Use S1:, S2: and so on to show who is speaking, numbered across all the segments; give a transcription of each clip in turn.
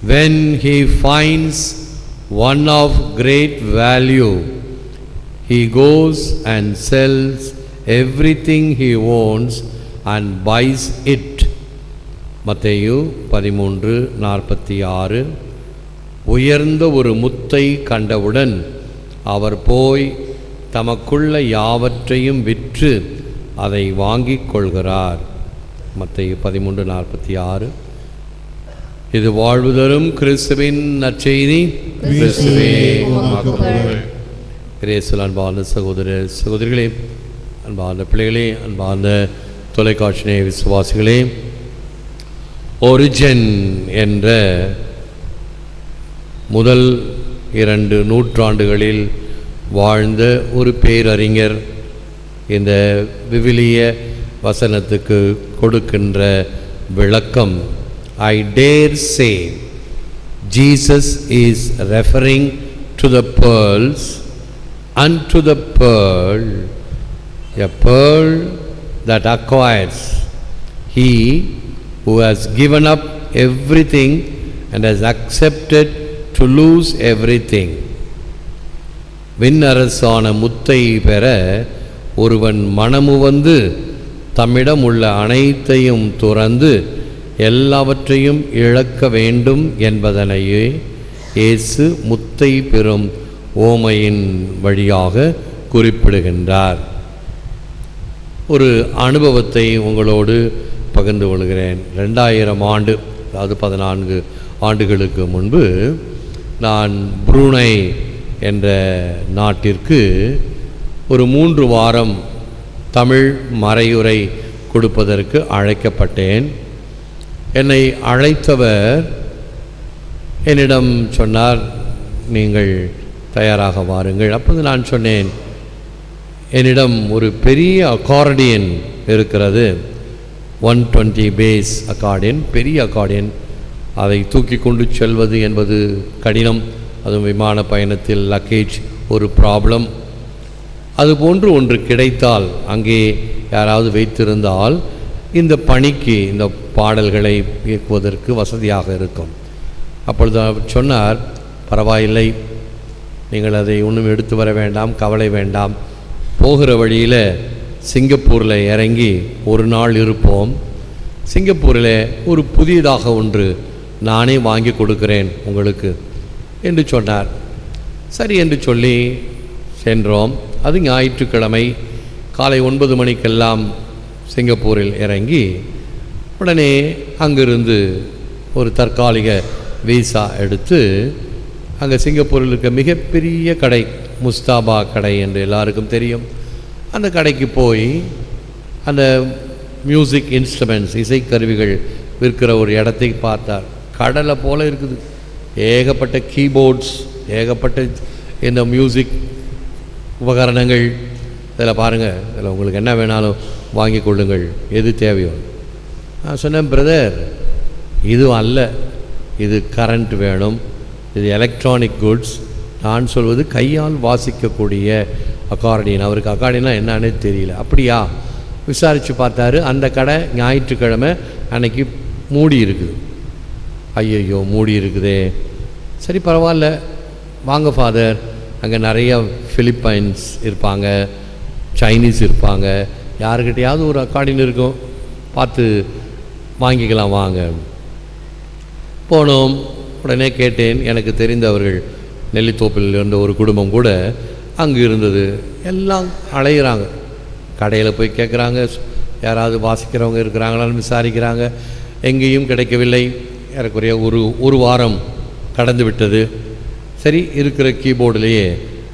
S1: When he finds one of great value, he goes and sells everything he owns and buys it. மத்தேயு 13:46. உயர்ந்த ஒரு முத்தை கண்டவுடன் அவர் போய் தமக்குள்ள யாவற்றையும் விற்று அதை வாங்கிக் கொள்கிறார். மத்தேயு 13:46. இது வாழ்வு தரும் கிறிஸ்துவின் நற்செய்தி. கிறிஸ்துவே உமக்கு புகழ். கிறிஸ்துவில் அன்பார்ந்த சகோதர சகோதரிகளே, அன்பார்ந்த பிள்ளைகளே, அன்பார்ந்த தொலைக்காட்சி விசுவாசிகளே, ஒரிஜன் என்ற முதல் 2 நூற்றாண்டுகளில் வாழ்ந்த ஒரு பேரறிஞர் இந்த விவிலிய வசனத்துக்கு கொடுக்கின்ற விளக்கம், I dare say Jesus is referring to the pearls, unto the pearl, a pearl that acquires he who has given up everything and has accepted to lose everything. விண்ணரசான முத்தை பெற ஒருவன் மனமு வந்து தம்மிடம் உள்ள அனைத்தையும் துறந்து எல்லாவற்றையும் இழக்க வேண்டும் என்பதனையே இயேசு முத்தை பெறும் ஓமையின் வழியாக குறிப்பிடுகின்றார். ஒரு அனுபவத்தை உங்களோடு பகிர்ந்து கொள்கிறேன். 2000 ஆண்டு, அதாவது 14 ஆண்டுகளுக்கு முன்பு நான் புரூனை என்ற நாட்டிற்கு ஒரு 3 வாரம் தமிழ் மறையுரை கொடுப்பதற்கு அழைக்கப்பட்டேன். என்னை அழைத்தவர் என்னிடம் சொன்னார், நீங்கள் தயாராக வாருங்கள். அப்போது நான் சொன்னேன், என்னிடம் ஒரு பெரிய அக்கார்டியன் இருக்கிறது, 120 பேஸ் அக்கார்டியன், பெரிய அக்கார்டியன். அதை தூக்கி கொண்டு செல்வது என்பது கடினம். அதுவும் விமான பயணத்தில் லக்கேஜ் ஒரு ப்ராப்ளம். அதுபோன்று ஒன்று கிடைத்தால், அங்கே யாராவது வைத்திருந்தால் இந்த பணிக்கு இந்த பாடல்களை இயக்குவதற்கு வசதியாக இருக்கும். அப்பொழுது அவர் சொன்னார், பரவாயில்லை, நீங்கள் அதை ஒன்றும் எடுத்து வர வேண்டாம், கவலை வேண்டாம். போகிற வழியில் சிங்கப்பூரில் இறங்கி ஒரு நாள் இருப்போம். சிங்கப்பூரில் ஒரு புதியதாக ஒன்று நானே வாங்கி கொடுக்கிறேன் உங்களுக்கு என்று சொன்னார். சரி என்று சொல்லி சென்றோம். அது ஞாயிற்றுக்கிழமை காலை 9 மணிக்கெல்லாம் சிங்கப்பூரில் இறங்கி உடனே அங்கிருந்து ஒரு தற்காலிக வீசா எடுத்து அங்கே சிங்கப்பூரில் இருக்க மிகப்பெரிய கடை, முஸ்தாபா கடை என்று எல்லாருக்கும் தெரியும். அந்த கடைக்கு போய் அந்த மியூசிக் இன்ஸ்ட்ருமெண்ட்ஸ், இசைக்கருவிகள் விற்கிற ஒரு இடத்தை பார்த்தார். கடலை போல் இருக்குது, ஏகப்பட்ட கீபோர்ட்ஸ், ஏகப்பட்ட இந்த மியூசிக் உபகரணங்கள். இதில் பாருங்கள், இதில் உங்களுக்கு என்ன வேணாலும் வாங்கி கொள்ளுங்கள், எது தேவையோ. நான் சொன்னேன், பிரதர் இது அல்ல, இது கரண்ட் வேணும், இது எலக்ட்ரானிக் குட்ஸ். நான் சொல்வது கையால் வாசிக்கக்கூடிய அக்கார்டியன். அவருக்கு அக்கார்டியனா என்னன்னே தெரியல. அப்படியா? விசாரித்து பார்த்தாரு. அந்த கடை ஞாயிற்றுக்கிழமை அன்னைக்கு மூடி இருக்குது. ஐயையோ, மூடி இருக்குதே. சரி, பரவாயில்ல, வாங்க ஃபாதர், அங்கே நிறைய ஃபிலிப்பைன்ஸ் இருப்பாங்க, சைனீஸ் இருப்பாங்க, யாருக்கிட்டையாவது ஒரு அக்கார்டியன் இருக்கும், பார்த்து வாங்கிக்கலாம், வாங்க. போனோம். உடனே கேட்டேன். எனக்கு தெரிந்தவர்கள் நெல்லித்தோப்பில் இருந்த ஒரு குடும்பம் கூட அங்கே இருந்தது. எல்லாம் அலைகிறாங்க, கடையில் போய் கேட்குறாங்க, யாராவது வாசிக்கிறவங்க இருக்கிறாங்களான்னு விசாரிக்கிறாங்க. எங்கேயும் கிடைக்கவில்லை. ஏறக்குறைய ஒரு வாரம் கடந்து விட்டது. சரி, இருக்கிற கீபோர்டிலேயே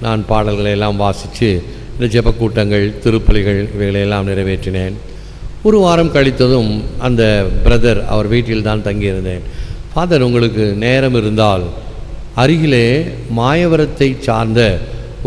S1: நான் பாடல்களை எல்லாம் வாசித்து இந்த ஜெபக்கூட்டங்கள், திருப்பலிகள் இவைகளையெல்லாம் நிறைவேற்றினேன். ஒரு வாரம் கழித்ததும் அந்த பிரதர், அவர் வீட்டில் தான் தங்கியிருந்தேன். ஃபாதர், உங்களுக்கு நேரம் இருந்தால் அருகிலே மாயவரத்தை சார்ந்த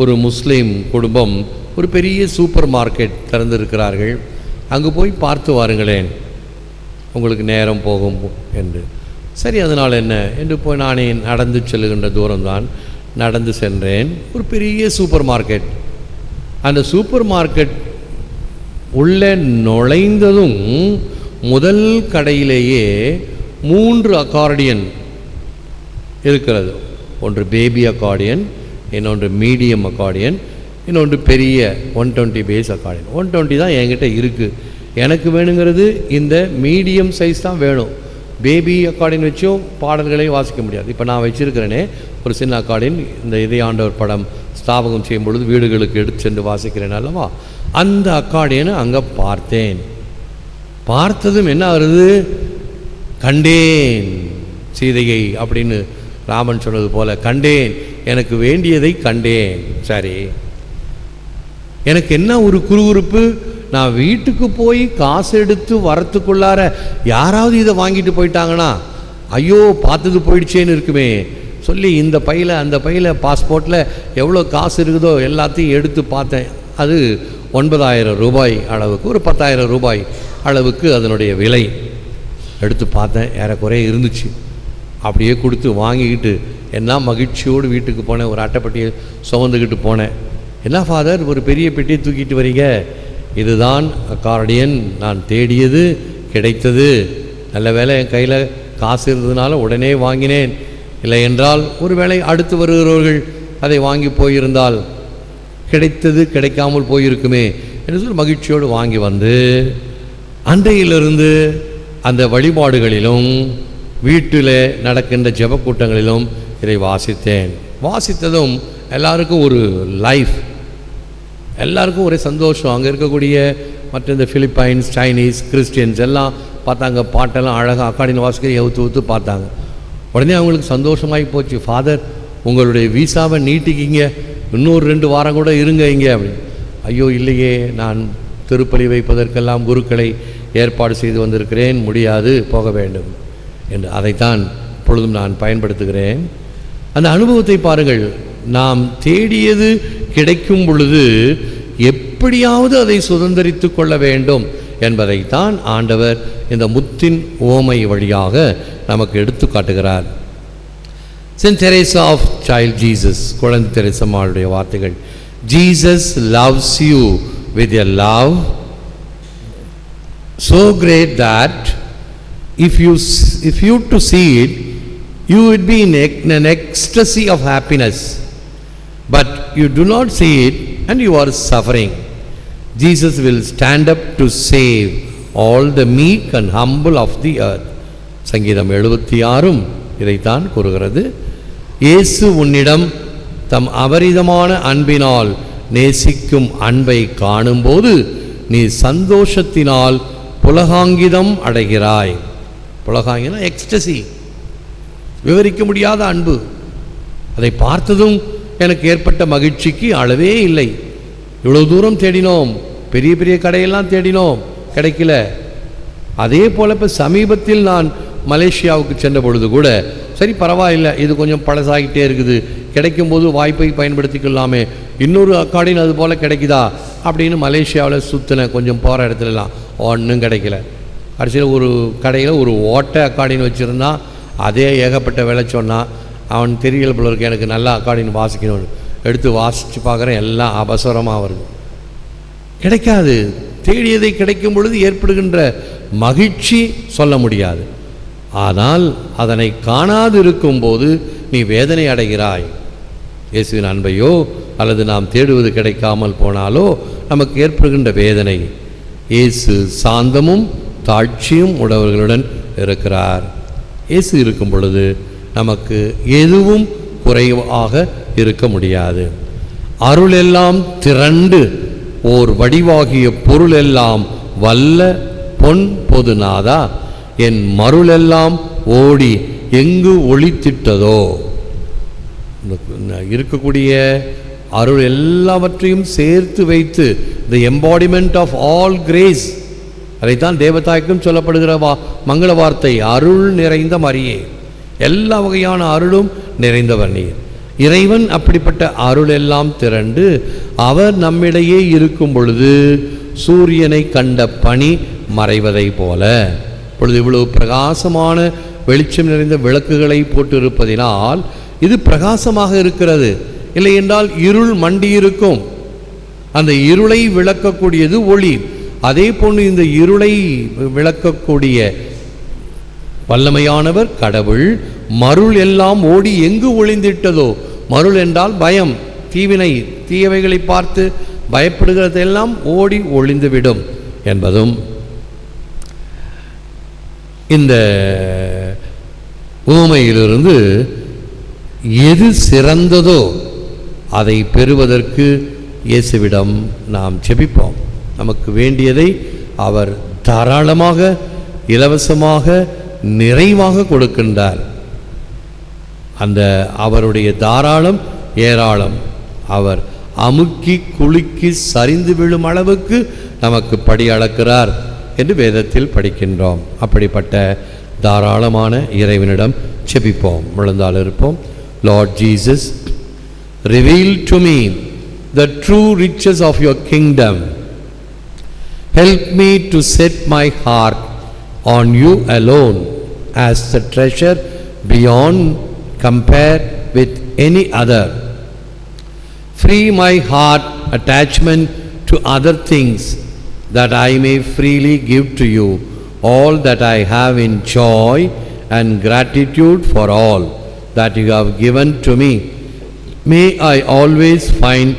S1: ஒரு முஸ்லீம் குடும்பம் ஒரு பெரிய சூப்பர் மார்க்கெட் திறந்திருக்கிறார்கள், அங்கு போய் பார்த்து வாருங்களேன், உங்களுக்கு நேரம் போகும் என்று. சரி, அதனால் என்ன என்று போய் நானே நடந்து செல்லுகின்ற தூரம்தான் நடந்து சென்றேன். ஒரு பெரிய சூப்பர் மார்க்கெட். அந்த சூப்பர் மார்க்கெட் உள்ளே நுழைந்ததும் முதல் கடையிலேயே 3 அக்கார்டியன் இருக்கிறது. ஒன்று பேபி அக்கார்டியன், இன்னொன்று மீடியம் அக்கார்டியன், இன்னொன்று பெரிய 120 பேஸ் அக்கார்டியன். 120 தான் என்கிட்ட இருக்குது. எனக்கு வேணுங்கிறது இந்த மீடியம் சைஸ் தான் வேணும். பேபி அக்கார்டியன் வச்சும் பாடல்களையும் வாசிக்க முடியாது. இப்போ நான் வச்சுருக்கிறேனே ஒரு சின்ன அக்கார்டியன், இந்த இதய ஆண்டவர் படம் ஸ்தாபகம் செய்யும் பொழுது வீடுகளுக்கு எடுத்து சென்று வாசிக்கிறேன் அல்லவா, அந்த அக்கார்டியனை அங்கே பார்த்தேன். பார்த்ததும் என்ன ஆகுது, கண்டேன் சீதையை அப்படின்னு ராமன் சொன்னது போல கண்டேன், எனக்கு வேண்டியதை கண்டேன். சரி, எனக்கு என்ன ஒரு குறுகுறுப்பு, நான் வீட்டுக்கு போய் காசு எடுத்து வரத்துக்குள்ளார யாராவது இதை வாங்கிட்டு போயிட்டாங்கன்னா ஐயோ பார்த்தது போயிடுச்சேன்னு இருக்குமே சொல்லி இந்த பையில் அந்த பையில் பாஸ்போர்ட்டில் எவ்வளோ காசு இருக்குதோ எல்லாத்தையும் எடுத்து பார்த்தேன். அது 9,000 ரூபாய் அளவுக்கு, ஒரு 10,000 ரூபாய் அளவுக்கு அதனுடைய விலை. எடுத்து பார்த்தேன், ஏறக்குறைய இருந்துச்சு. அப்படியே கொடுத்து வாங்கிக்கிட்டு என்ன மகிழ்ச்சியோடு வீட்டுக்கு போனேன். ஒரு அட்டைப்பட்டியை சுமந்துக்கிட்டு போனேன். என்ன ஃபாதர் ஒரு பெரிய பெட்டியை தூக்கிட்டு வரீங்க? இதுதான் அக்கார்டியன், நான் தேடியது கிடைத்தது. நல்ல வேளை என் கையில் காசு இருந்ததுனால உடனே வாங்கினேன். இல்லை என்றால் ஒரு வேளை அடுத்து வருகிறவர்கள் அதை வாங்கி போயிருந்தால் கிடைத்தது கிடைக்காமல் போயிருக்குமே என்று சொல்லி மகிழ்ச்சியோடு வாங்கி வந்து அன்றையிலிருந்து அந்த வழிபாடுகளிலும் வீட்டில் நடக்கின்ற ஜெப கூட்டங்களிலும் இதை வாசித்தேன். வாசித்ததும் எல்லாருக்கும் ஒரு லைஃப், எல்லாருக்கும் ஒரே சந்தோஷம். அங்கே இருக்கக்கூடிய மற்ற இந்த பிலிப்பைன்ஸ், சைனீஸ், கிறிஸ்டியன்ஸ் எல்லாம் பார்த்தாங்க. பாட்டெல்லாம் அழகாக அக்காடின்னு வாசிக்க ஊற்று பார்த்தாங்க. உடனே அவங்களுக்கு சந்தோஷமாகி போச்சு. ஃபாதர் உங்களுடைய வீசாவை நீட்டிக்கிங்க, இன்னொரு 2 வாரம் கூட இருங்க இங்கே அப்படின்னு. ஐயோ இல்லையே, நான் திருப்பலி வைப்பதற்கெல்லாம் குருக்களை ஏற்பாடு செய்து வந்திருக்கிறேன், முடியாது, போக வேண்டும் என்று அதைத்தான் இப்பொழுதும் நான் பயன்படுத்துகிறேன். அந்த அனுபவத்தை பாருங்கள். நாம் தேடியது கிடைக்கும் பொழுது எப்படியாவது அதை சுதந்திரித்து கொள்ள வேண்டும் என்பதைத்தான் ஆண்டவர் இந்த முத்தின் ஓமை வழியாக நமக்கு எடுத்து காட்டுகிறார். Saint Teresa of child Jesus, குழந்தை தெரேசம்மாளுடைய வார்த்தைகள். Jesus loves you with a love so great that if you to see it, you would be in an ecstasy of happiness, but you do not see it and you are suffering. Jesus will stand up to save all the meek and humble of the earth. சங்கீதம் 76 இதைத்தான் கூறுகிறது. இயேசு உன்னிடம் தம் அபரிதமான அன்பினால் நேசிக்கும் அன்பை காணும்போது நீ சந்தோஷத்தினால் புலகாங்கிதம் அடைகிறாய். புலகாங்கிதம் எக்ஸ்டசி, விவரிக்க முடியாத அன்பு. அதை பார்த்ததும் எனக்கு ஏற்பட்ட மகிழ்ச்சிக்கு அளவே இல்லை. இவ்வளோ தூரம் தேடினோம், பெரிய பெரிய கடையெல்லாம் தேடினோம், கிடைக்கல. அதே போல் இப்போ சமீபத்தில் நான் மலேசியாவுக்கு சென்ற பொழுது கூட சரி பரவாயில்லை, இது கொஞ்சம் பழசாகிட்டே இருக்குது, கிடைக்கும்போது வாய்ப்பை பயன்படுத்திக்கலாமே, இன்னொரு அக்கார்டியன் அது போல் கிடைக்குதா அப்படின்னு மலேசியாவில் சுற்றினேன். கொஞ்சம் போகிற இடத்துலலாம் ஒன்றும் கிடைக்கல. கடைசியில் ஒரு கடையில் ஒரு ஓட்டை அக்கார்டியன் வச்சுருந்தான். அதே ஏகப்பட்ட விலை சொன்னான். அவன் தெரியல போல இருக்கு, எனக்கு நல்லா அக்கார்டியன் வாசிக்கணும்னு எடுத்து வாசித்து பார்க்குறேன், எல்லாம் அபசரமாக வருது, கிடைக்காது. தேடியதை கிடைக்கும் பொழுது ஏற்படுகின்ற மகிழ்ச்சி சொல்ல முடியாது. ஆனால் அதனை காணாது இருக்கும்போது நீ வேதனை அடைகிறாய். இயேசுவின் அன்பையோ அல்லது நாம் தேடுவது கிடைக்காமல் போனாலோ நமக்கு ஏற்படுகின்ற வேதனை. இயேசு சாந்தமும் தாழ்ச்சியும் உடையவர்களுடன் இருக்கிறார். இயேசு இருக்கும் பொழுது நமக்கு எதுவும் குறைவாக இருக்க முடியாது. அருளெல்லாம் திரண்டு ஓர் வடிவாகிய பொருளெல்லாம் வல்ல பொன் பொதுநாதா, என் மருளெல்லாம் ஓடி எங்கு ஒளித்திட்டதோ. இருக்கக்கூடிய அருள் எல்லாவற்றையும் சேர்த்து வைத்து the embodiment of all grace, அதைத்தான் தேவதாய்க்கும் சொல்லப்படுகிற மங்கள வார்த்தை, அருள் நிறைந்த மரியே, எல்லா வகையான அருளும் நிறைந்தவர் நீர். இறைவன் அப்படிப்பட்ட அருள் எல்லாம் திரண்டு அவர் நம்மிடையே இருக்கும் பொழுது சூரியனை கண்ட பனி மறைவதை போல, இப்பொழுது இவ்வளவு பிரகாசமான வெளிச்சம் நிறைந்த விளக்குகளை போட்டு இருப்பதினால் இது பிரகாசமாக இருக்கிறது. இல்லை என்றால் இருள் மண்டி இருக்கும். அந்த இருளை விளக்கக்கூடியது ஒளி. அதே போன்று இந்த இருளை விளக்கக்கூடிய வல்லமையானவர் கடவுள். மருள் எல்லாம் ஓடி எங்கு ஒளிந்திட்டதோ, மருள் என்றால் பயம், தீவினை, தீயவைகளை பார்த்து பயப்படுகிறதெல்லாம் ஓடி ஒளிந்துவிடும் என்பதும் இந்த உவமையிலிருந்து எது சிறந்ததோ அதை பெறுவதற்கு இயேசுவிடம் நாம் ஜெபிப்போம். நமக்கு வேண்டியதை அவர் தாராளமாக, இலவசமாக, நிறைவாக கொடுக்கின்றார். அந்த அவருடைய தாராளம் ஏராளம். அவர் அமுக்கி குலுக்கி சரிந்து விழும் அளவுக்கு நமக்கு படி அளக்கிறார் என்று வேதத்தில் படிக்கின்றோம். அப்படிப்பட்ட தாராளமான இறைவனிடம் ஜெபிப்போம். முழந்தால் இருப்போம். Lord Jesus, reveal to me the true riches of your kingdom. Help me to set my heart on you alone as the treasure beyond compare with any other. Free my heart attachment to other things, that I may freely give to you all that I have in joy and gratitude for all that you have given to me. May I always find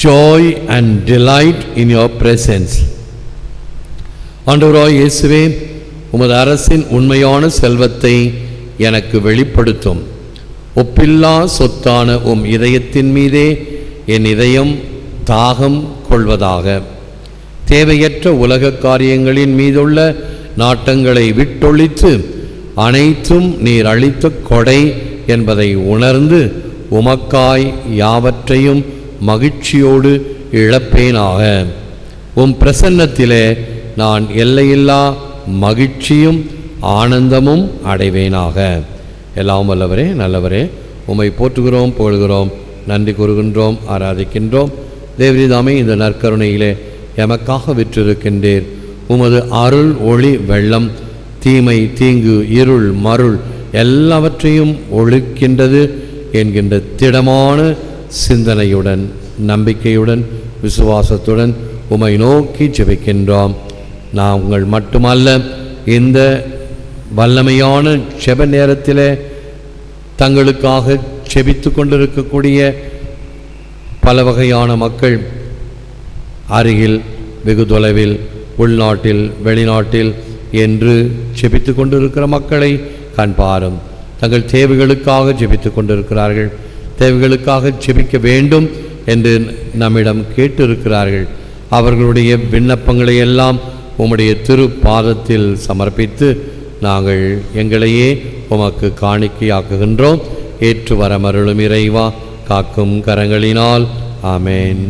S1: joy and delight in your presence. ஆண்டவராய் இயேசுவே, உமது அரசின் உண்மையான செல்வத்தை எனக்கு வெளிப்படுத்தும். ஒப்பில்லா சொத்தான உம் இதயத்தின் மீதே என் இதயம் தாகம் கொள்வதாக. தேவையற்ற உலக காரியங்களின் மீதுள்ள நாட்டங்களை விட்டொழித்து அனைத்தும் நீர் அளித்த கொடை என்பதை உணர்ந்து உமக்காய் யாவற்றையும் மகிழ்ச்சியோடு இழப்பேனாக. உம் பிரசன்னத்திலே நான் எல்லையில்லா மகிழ்ச்சியும் ஆனந்தமும் அடைவேனாக. எல்லாம் வல்லவரே, நல்லவரே, உம்மை போற்றுகிறோம், புகழ்கிறோம், நன்றி கூறுகின்றோம், ஆராதிக்கின்றோம். தேவரீதாமே, இந்த நற்கருணையிலே எமக்காக விற்றிருக்கின்றீர். உமது அருள் ஒளி வெள்ளம் தீமை, தீங்கு, இருள், மருள் எல்லாவற்றையும் ஒழிக்கின்றது என்கின்ற திடமான சிந்தனையுடன், நம்பிக்கையுடன், விசுவாசத்துடன் உம்மை நோக்கி ஜெபிக்கின்றோம். நாங்கள் மட்டுமல்ல, இந்த வல்லமையான ஜெப நேரத்திலே தங்களுக்காக ஜெபித்து கொண்டிருக்கக்கூடிய பல வகையான மக்கள், அருகில், வெகு தொலைவில், உள்நாட்டில், வெளிநாட்டில் என்று ஜெபித்து கொண்டிருக்கிற மக்களை கண்பாரும். தங்கள் தேவைகளுக்காக ஜெபித்து கொண்டிருக்கிறார்கள். தேவைகளுக்காக ஜெபிக்க வேண்டும் என்று நம்மிடம் கேட்டிருக்கிறார்கள். அவர்களுடைய விண்ணப்பங்களை எல்லாம் உம்முடைய திரு பாதத்தில் சமர்ப்பித்து நாங்கள் எங்களையே உமக்கு காணிக்கையாக்குகின்றோம். ஏற்று வரமருளும் இறைவா, காக்கும் கரங்களினால். ஆமேன்.